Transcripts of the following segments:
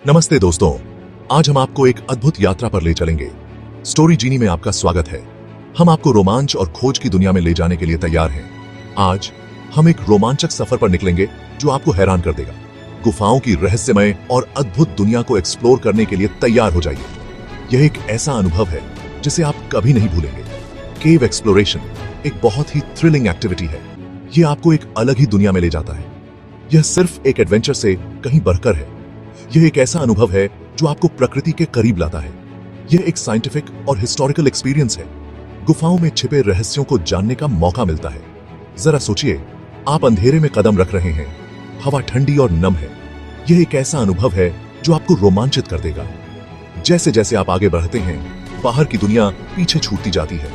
नमस्ते दोस्तों, आज हम आपको एक अद्भुत यात्रा पर ले चलेंगे। स्टोरी जीनी में आपका स्वागत है। हम आपको रोमांच और खोज की दुनिया में ले जाने के लिए तैयार हैं। आज हम एक रोमांचक सफर पर निकलेंगे जो आपको हैरान कर देगा। गुफाओं की रहस्यमय और अद्भुत दुनिया को एक्सप्लोर करने के लिए तैयार हो जाइए। यह एक ऐसा अनुभव है जिसे आप कभी नहीं भूलेंगे। केव एक्सप्लोरेशन एक बहुत ही थ्रिलिंग एक्टिविटी है। यह आपको एक अलग ही दुनिया में ले जाता है। यह सिर्फ एक एडवेंचर से कहीं बढ़कर है। यह एक ऐसा अनुभव है जो आपको प्रकृति के करीब लाता है। यह एक साइंटिफिक और हिस्टोरिकल एक्सपीरियंस है। गुफाओं में छिपे रहस्यों को जानने का मौका मिलता है। जरा सोचिए, आप अंधेरे में कदम रख रहे हैं, हवा ठंडी और नम है। यह एक ऐसा अनुभव है जो आपको रोमांचित कर देगा। जैसे जैसे आप आगे बढ़ते हैं, बाहर की दुनिया पीछे छूटती जाती है।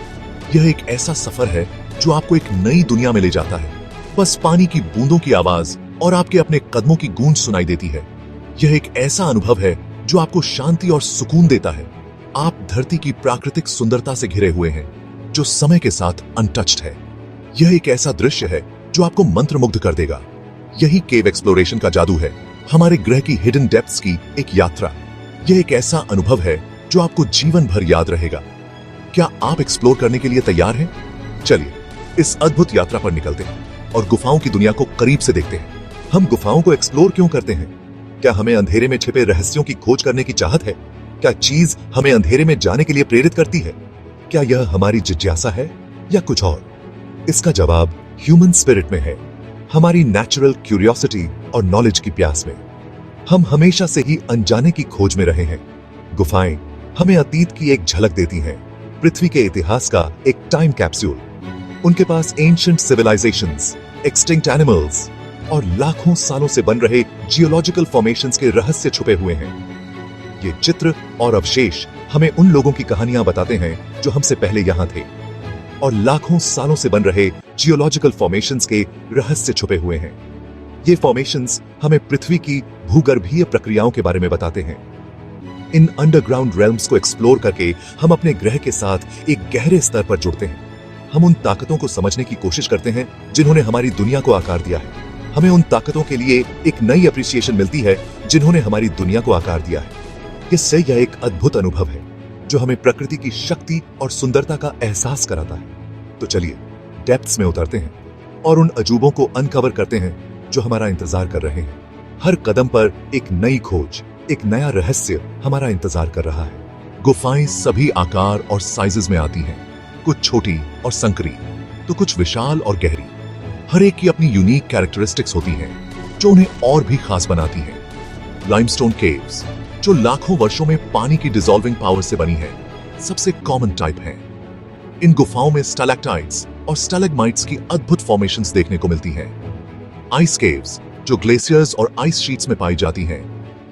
यह एक ऐसा सफर है जो आपको एक नई दुनिया में ले जाता है। बस पानी की बूंदों की आवाज और आपके अपने कदमों की गूंज सुनाई देती है। यह एक ऐसा अनुभव है जो आपको शांति और सुकून देता है। आप धरती की प्राकृतिक सुंदरता से घिरे हुए हैं जो समय के साथ अनटच्ड है। यह एक ऐसा दृश्य है जो आपको मंत्रमुग्ध कर देगा। यही केव एक्सप्लोरेशन का जादू है, हमारे ग्रह की हिडन डेप्थ्स की एक यात्रा। यह एक ऐसा अनुभव है जो आपको जीवन भर याद रहेगा। क्या आप एक्सप्लोर करने के लिए तैयार हैं? चलिए इस अद्भुत यात्रा पर निकलते हैं और गुफाओं की दुनिया को करीब से देखते हैं। हम गुफाओं को एक्सप्लोर क्यों करते हैं? क्या हमें अंधेरे में छिपे रहस्यों की खोज करने की चाहत है? क्या चीज हमें अंधेरे में जाने के लिए प्रेरित करती है? क्या यह हमारी जिज्ञासा है या कुछ और? इसका जवाब ह्यूमन स्पिरिट में है, हमारी नेचुरल क्यूरियोसिटी और नॉलेज की प्यास में। हम हमेशा से ही अनजाने की खोज में रहे हैं। गुफाएं हमें अतीत की एक झलक देती हैं, पृथ्वी के इतिहास का एक टाइम कैप्सूल। उनके पास एंशिएंट सिविलाइजेशंस, एक्सटिंक्ट एनिमल्स और लाखों सालों से बन रहे जियोलॉजिकल फॉर्मेशंस के रहस्य छुपे हुए हैं। ये चित्र और अवशेष हमें उन लोगों की कहानियां बताते हैं जो हमसे पहले यहां थे, और लाखों सालों से बन रहे जियोलॉजिकल फॉर्मेशंस के रहस्य छुपे हुए हैं। ये फॉर्मेशंस हमें पृथ्वी की भूगर्भीय प्रक्रियाओं के बारे में बताते हैं। इन अंडरग्राउंड रेल्म्स को एक्सप्लोर करके हम अपने ग्रह के साथ एक गहरे स्तर पर जुड़ते हैं। हम उन ताकतों को समझने की कोशिश करते हैं जिन्होंने हमारी दुनिया को आकार दिया है। हमें उन ताकतों के लिए एक नई अप्रिसिएशन मिलती है जिन्होंने हमारी दुनिया को आकार दिया है। इससे यह एक अद्भुत अनुभव है जो हमें प्रकृति की शक्ति और सुंदरता का एहसास कराता है। तो चलिए डेप्थ्स में उतरते हैं और उन अजूबों को अनकवर करते हैं जो हमारा इंतजार कर रहे हैं। हर कदम पर एक नई खोज, एक नया रहस्य हमारा इंतजार कर रहा है। गुफाएं सभी आकार और साइजेस में आती हैं, कुछ छोटी और संकरी तो कुछ विशाल और गहरी। हर एक की अपनी यूनिक कैरेक्टरिस्टिक्स होती हैं जो उन्हें और भी खास बनाती हैं। लाइमस्टोन केव्स जो लाखों वर्षों में पानी की डिसॉल्विंग पावर से बनी है, सबसे कॉमन टाइप हैं। इन गुफाओं में स्टैलेक्टाइट्स और स्टैलेग्माइट्स की अद्भुत फॉर्मेशंस देखने को मिलती हैं। आइस केव्स जो ग्लेशियर्स और आइस शीट्स में पाई जाती हैं,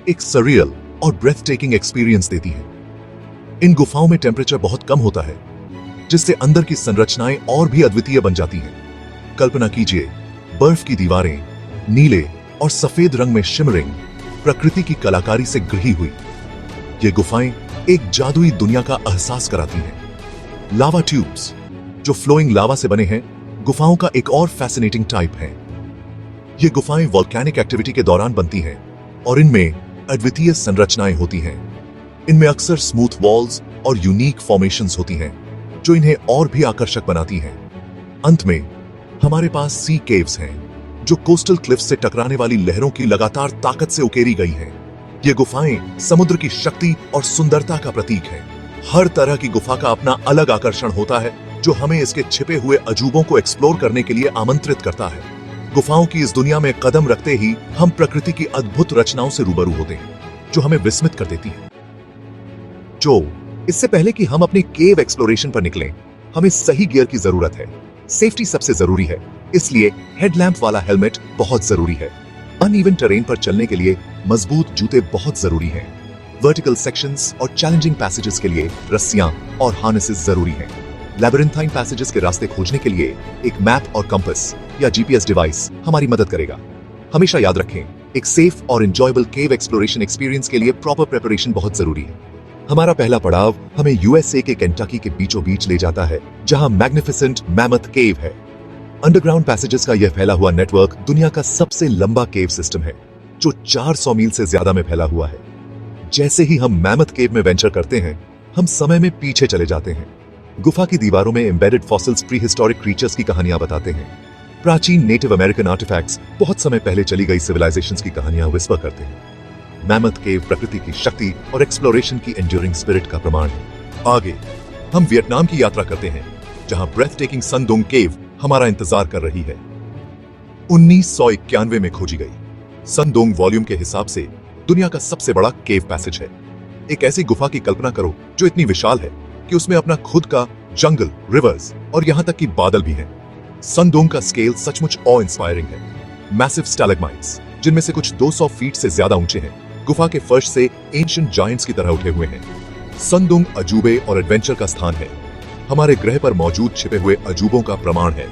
एक सरियल और ब्रेथ टेकिंग एक्सपीरियंस देती हैं। इन गुफाओं में टेम्परेचर बहुत कम होता है जिससे अंदर की संरचनाएं और भी अद्वितीय बन जाती हैं। कल्पना कीजिए, बर्फ की दीवारें नीले और सफेद रंग में शिमरिंग, प्रकृति की कलाकारी से गढ़ी हुई। ये गुफाएं एक जादुई दुनिया का एहसास कराती हैं। लावा ट्यूब्स जो फ्लोइंग लावा से बने हैं, गुफाओं का एक और फैसिनेटिंग टाइप है। ये गुफाएं वोल्केनिक एक्टिविटी के दौरान बनती हैं और इनमें अद्वितीय संरचनाएं होती हैं। इनमें अक्सर स्मूथ वॉल्स और यूनिक फॉर्मेशंस होती हैं जो इन्हें और भी आकर्षक बनाती हैं। अंत में हमारे पास सी केव्स हैं जो कोस्टल क्लिफ्स से टकराने वाली लहरों की लगातार ताकत से उकेरी गई हैं। ये गुफाएं समुद्र की शक्ति और सुंदरता का प्रतीक हैं। हर तरह की गुफा का अपना अलग आकर्षण होता है जो हमें इसके छिपे हुए अजूबों को एक्सप्लोर करने के लिए आमंत्रित करता है। गुफाओं की इस दुनिया में कदम रखते ही हम प्रकृति की अद्भुत रचनाओं से रूबरू होते हैं जो हमें विस्मित कर देती है। इससे पहले कि हम अपने केव एक्सप्लोरेशन पर निकलें, हमें सही गियर की जरूरत है। सेफ्टी सबसे जरूरी है, इसलिए हेडलैम्प वाला हेलमेट बहुत जरूरी है। अनइवन टेरेन पर चलने के लिए मजबूत जूते बहुत जरूरी हैं। वर्टिकल सेक्शंस और चैलेंजिंग पैसेजेस के लिए रस्सियां और हार्नेसेस जरूरी हैं। लैबिरिंथाइन पैसेजेस के रास्ते खोजने के लिए एक मैप और कंपास या जीपीएस डिवाइस हमारी मदद करेगा। हमेशा याद रखें, एक सेफ और एंजॉयबल केव एक्सप्लोरेशन एक्सपीरियंस के लिए प्रॉपर प्रिपरेशन बहुत जरूरी है। हमारा पहला पड़ाव हमें यूएसए के केंटकी के बीचों बीच ले जाता है, जहां मैग्निफिसेंट मैमथ केव है। अंडरग्राउंड पैसेजेस का यह फैला हुआ नेटवर्क दुनिया का सबसे लंबा केव सिस्टम है, जो 400 मील से ज्यादा में फैला हुआ है। जैसे ही हम मैमथ केव में वेंचर करते हैं, हम समय में पीछे चले जाते हैं। गुफा की दीवारों में embedded fossils pre historic creatures की कहानियां बताते हैं। प्राचीन नेटिव अमेरिकन आर्टिफैक्ट्स बहुत समय पहले चली गई सिविलाइजेशंस की कहानियां विस्पर करते हैं। मैमथ केव प्रकृति की शक्ति और एक्सप्लोरेशन की एंड्यूरिंग स्पिरिट का प्रमाण है। आगे हम वियतनाम की यात्रा करते हैं, जहां ब्रेथ टेकिंग सन दुंग केव हमारा इंतजार कर रही है। 1991 में खोजी गई सन दुंग वॉल्यूम के हिसाब से दुनिया का सबसे बड़ा केव पैसेज है। एक ऐसी गुफा की कल्पना करो जो इतनी विशाल है कि उसमें अपना खुद का जंगल, रिवर्स और यहां तक कि बादल भी हैं। सन दुंग का स्केल सचमुच ऑ इंस्पायरिंग है। मैसिव स्टैलेग्माइट्स, जिनमें से कुछ 200 फीट से ज्यादा ऊंचे हैं, गुफा के फर्श से एंशिएंट जायंट्स की तरह उठे हुए हैं। सन दुंग अजूबे और एडवेंचर का स्थान है। हमारे ग्रह पर मौजूद छिपे हुए अजूबों का प्रमाण है।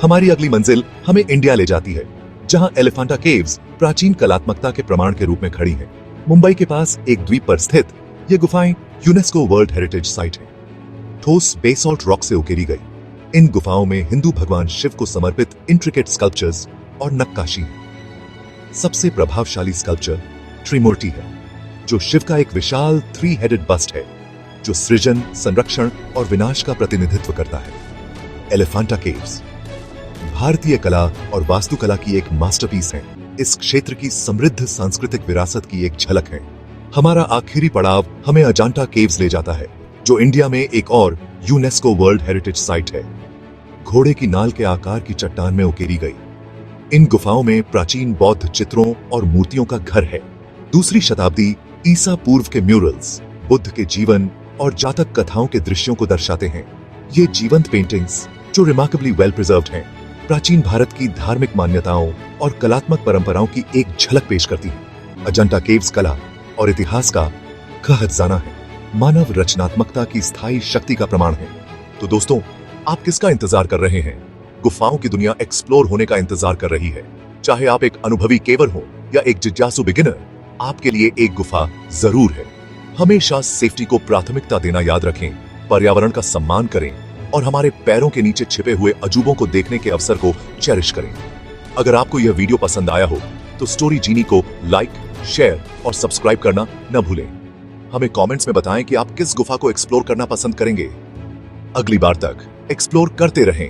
हमारी अगली मंजिल हमें इंडिया ले जाती है, जहां एलिफेंटा केव्स प्राचीन कलात्मकता के प्रमाण के रूप में खड़ी हैं। मुंबई के पास एक द्वीप पर स्थित ये गुफाएं यूनेस्को वर्ल्ड हेरिटेज साइट है। ठोस बेसॉल्ट रॉक से उकेरी गई इन गुफाओं में हिंदू भगवान शिव को समर्पित इंट्रिकेट स्कल्पचर्स और नक्काशी है। सबसे प्रभावशाली स्कल्पचर त्रिमूर्ति है, जो शिव का एक विशाल 3 हेडेड बस्ट है, जो सृजन, संरक्षण और विनाश का प्रतिनिधित्व करता है। एलिफेंटा केव्स भारतीय कला और वास्तुकला की एक मास्टरपीस है। इस क्षेत्र की समृद्ध सांस्कृतिक विरासत की एक झलक है। हमारा आखिरी पड़ाव हमें अजांता केव्स ले जाता है, जो इंडिया में एक और यूनेस्को वर्ल्ड हेरिटेज साइट है। घोड़े की नाल के आकार की चट्टान में उकेरी गई इन गुफाओं में प्राचीन बौद्ध चित्रों और मूर्तियों का घर है। 2री शताब्दी ईसा पूर्व के म्यूरल्स बुद्ध के जीवन और जातक कथाओं के दृश्यों को दर्शाते हैं। ये जीवंत पेंटिंग्स, जो रिमार्केबली वेल प्रिजर्व्ड हैं, प्राचीन भारत की धार्मिक मान्यताओं और कलात्मक परंपराओं की एक झलक पेश करती है। अजंता केव्स कला और इतिहास का खजाना है, मानव रचनात्मकता की स्थायी शक्ति का प्रमाण है। तो दोस्तों, आप किसका इंतजार कर रहे हैं? गुफाओं की दुनिया एक्सप्लोर होने का इंतजार कर रही है। चाहे आप एक अनुभवी केवर हो या एक जिज्ञासु बिगिनर, आपके लिए एक गुफा जरूर है। हमेशा सेफ्टी को प्राथमिकता देना याद रखें, पर्यावरण का सम्मान करें और हमारे पैरों के नीचे छिपे हुए अजूबों को देखने के अवसर को चेरिश करें। अगर आपको यह वीडियो पसंद आया हो तो स्टोरी जीनी को लाइक, शेयर और सब्सक्राइब करना न भूलें। हमें कमेंट्स में बताएं कि आप किस गुफा को एक्सप्लोर करना पसंद करेंगे। अगली बार तक एक्सप्लोर करते रहें।